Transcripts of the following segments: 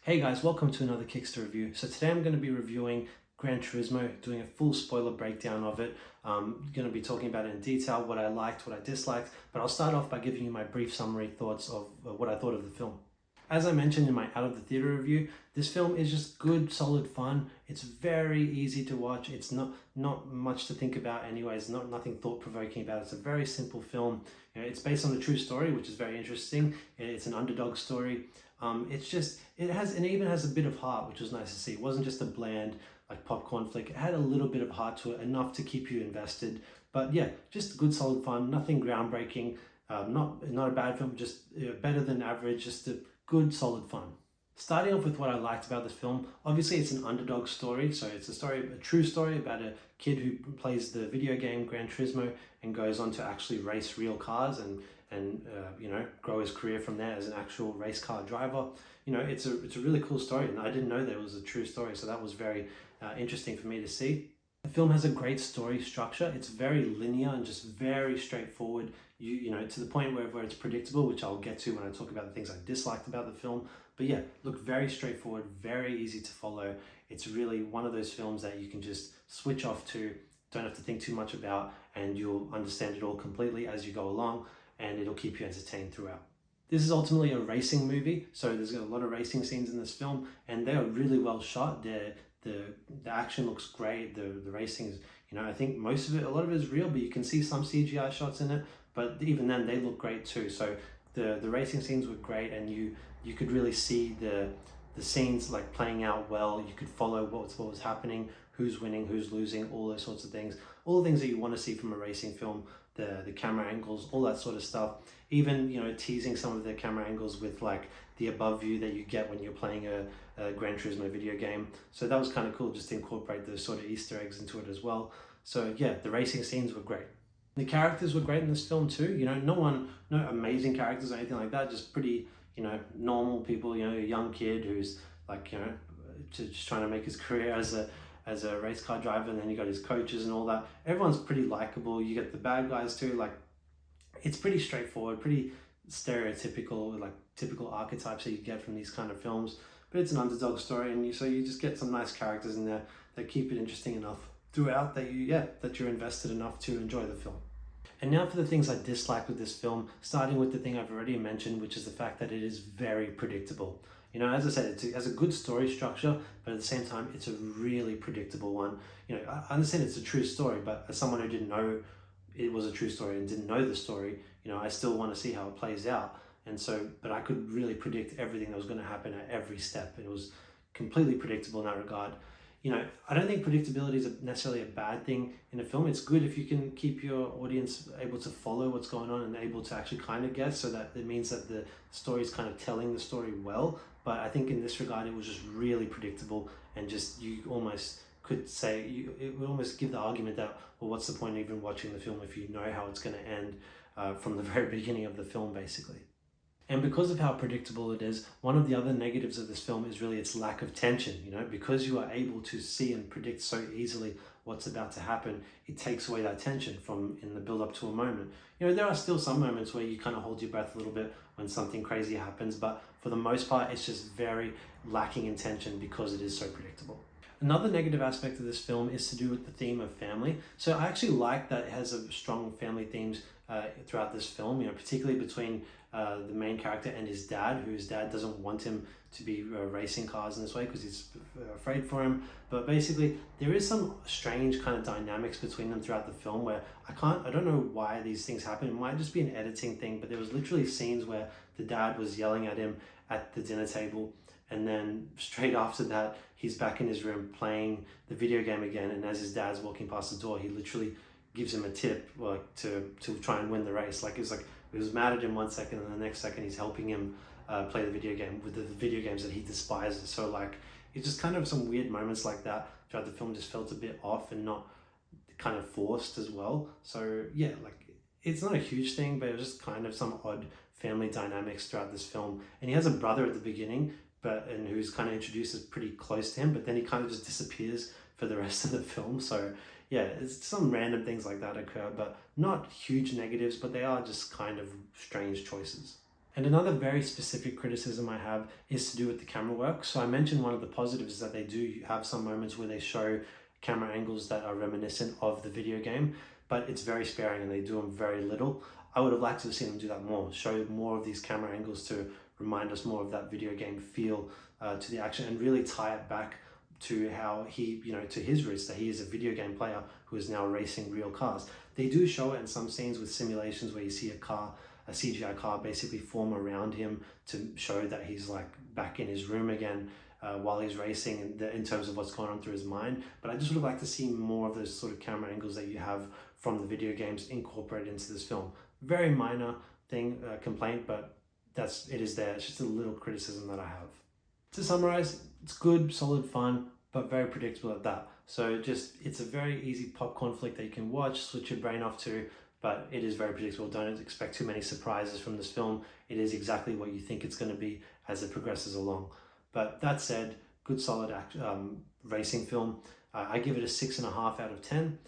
Hey guys, welcome to another Kickstarter review. So today I'm going to be reviewing Gran Turismo, doing a full spoiler breakdown of it. I'm going to be talking about it in detail, what I liked, what I disliked, but I'll start off by giving you my brief summary thoughts of what I thought of the film. As I mentioned in my Out of the Theater review, this film is just good, solid fun. It's very easy to watch. It's not much to think about anyways, nothing thought-provoking about it. It's a very simple film. It's based on a true story, which is very interesting. It's an underdog story. It even has a bit of heart, which was nice to see. It wasn't just a bland like popcorn flick. It had a little bit of heart to it, enough to keep you invested. But yeah, just good solid fun, nothing groundbreaking. Not a bad film, just better than average, just a good solid fun. Starting off with what I liked about this film, obviously it's an underdog story, so it's a true story about a kid who plays the video game Gran Turismo and goes on to actually race real cars and grow his career from there as an actual race car driver. It's a really cool story, and I didn't know that it was a true story, so that was very interesting for me to see. The film has a great story structure. It's very linear and just very straightforward. To the point where it's predictable, which I'll get to when I talk about the things I disliked about the film. But yeah, look, very straightforward, very easy to follow. It's really one of those films that you can just switch off to, don't have to think too much about, and you'll understand it all completely as you go along, and it'll keep you entertained throughout. This is ultimately a racing movie, so there's a lot of racing scenes in this film, and they are really well shot. The action looks great. The racing is, I think most of it, a lot of it is real, but you can see some CGI shots in it. But even then, they look great too. So the racing scenes were great, and you could really see the scenes like playing out well. You could follow what was happening, who's winning, who's losing, all those sorts of things. All the things that you want to see from a racing film, the camera angles, all that sort of stuff. Even, teasing some of the camera angles with like the above view that you get when you're playing a Gran Turismo video game. So that was kind of cool, just to incorporate those sort of Easter eggs into it as well. So yeah, the racing scenes were great. The characters were great in this film too. No amazing characters or anything like that. Just pretty, normal people. A young kid who's like, just trying to make his career as a race car driver, and then you got his coaches and all that. Everyone's pretty likable. You get the bad guys too. Like, it's pretty straightforward, pretty stereotypical, like typical archetypes that you get from these kind of films. But it's an underdog story, and so you just get some nice characters in there that keep it interesting enough throughout that you're invested enough to enjoy the film. And now for the things I dislike with this film, starting with the thing I've already mentioned, which is the fact that it is very predictable. As I said, it has a good story structure, but at the same time, it's a really predictable one. I understand it's a true story, but as someone who didn't know it was a true story and didn't know the story, I still want to see how it plays out. And so, but I could really predict everything that was going to happen at every step. It was completely predictable in that regard. I don't think predictability is necessarily a bad thing in a film. It's good if you can keep your audience able to follow what's going on and able to actually kind of guess, so that it means that the story is kind of telling the story well. But I think in this regard, it was just really predictable, and just you almost could say, it would almost give the argument that, well, what's the point of even watching the film if you know how it's going to end from the very beginning of the film, basically. And because of how predictable it is, one of the other negatives of this film is really its lack of tension. Because you are able to see and predict so easily what's about to happen, it takes away that tension from in the build up to a moment. There are still some moments where you kind of hold your breath a little bit when something crazy happens, but for the most part, it's just very lacking in tension because it is so predictable. Another negative aspect of this film is to do with the theme of family. So I actually like that it has a strong family themes throughout this film, particularly between the main character and his dad, whose dad doesn't want him to be racing cars in this way because he's afraid for him. But basically, there is some strange kind of dynamics between them throughout the film where I don't know why these things happen. It might just be an editing thing, but there was literally scenes where the dad was yelling at him at the dinner table, and then straight after that, he's back in his room playing the video game again. And as his dad's walking past the door, he literally gives him a tip to try and win the race. He was mad at him 1 second, and the next second he's helping him play the video game with the video games that he despises. So it's just kind of some weird moments like that throughout the film just felt a bit off and not kind of forced as well. So yeah, it's not a huge thing, but it was just kind of some odd family dynamics throughout this film. And he has a brother at the beginning, and who's kind of introduced as pretty close to him, but then he kind of just disappears for the rest of the film. So yeah, it's some random things like that occur, but not huge negatives, but they are just kind of strange choices. And another very specific criticism I have is to do with the camera work. So I mentioned one of the positives is that they do have some moments where they show camera angles that are reminiscent of the video game, but it's very sparing and they do them very little. I would have liked to have seen them do that more, show more of these camera angles to remind us more of that video game feel to the action, and really tie it back to how he, to his roots, that he is a video game player who is now racing real cars. They do show it in some scenes with simulations where you see a CGI car basically form around him to show that he's like back in his room again while he's racing, in terms of what's going on through his mind. But I just would like to see more of those sort of camera angles that you have from the video games incorporated into this film. Very minor thing, complaint, but it is there. It's just a little criticism that I have. To summarize, it's good, solid fun, but very predictable at that. So it's a very easy popcorn flick that you can watch, switch your brain off to, but it is very predictable. Don't expect too many surprises from this film. It is exactly what you think it's going to be as it progresses along. But that said, good solid racing film. I give it a 6.5 out of 10.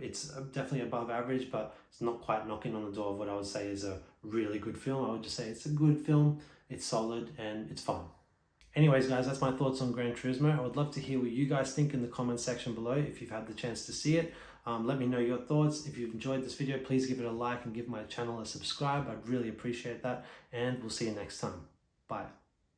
It's definitely above average, but it's not quite knocking on the door of what I would say is a really good film. I would just say it's a good film, it's solid, and it's fun. Anyways, guys, that's my thoughts on Gran Turismo. I would love to hear what you guys think in the comment section below if you've had the chance to see it. Let me know your thoughts. If you've enjoyed this video, please give it a like and give my channel a subscribe. I'd really appreciate that. And we'll see you next time. Bye.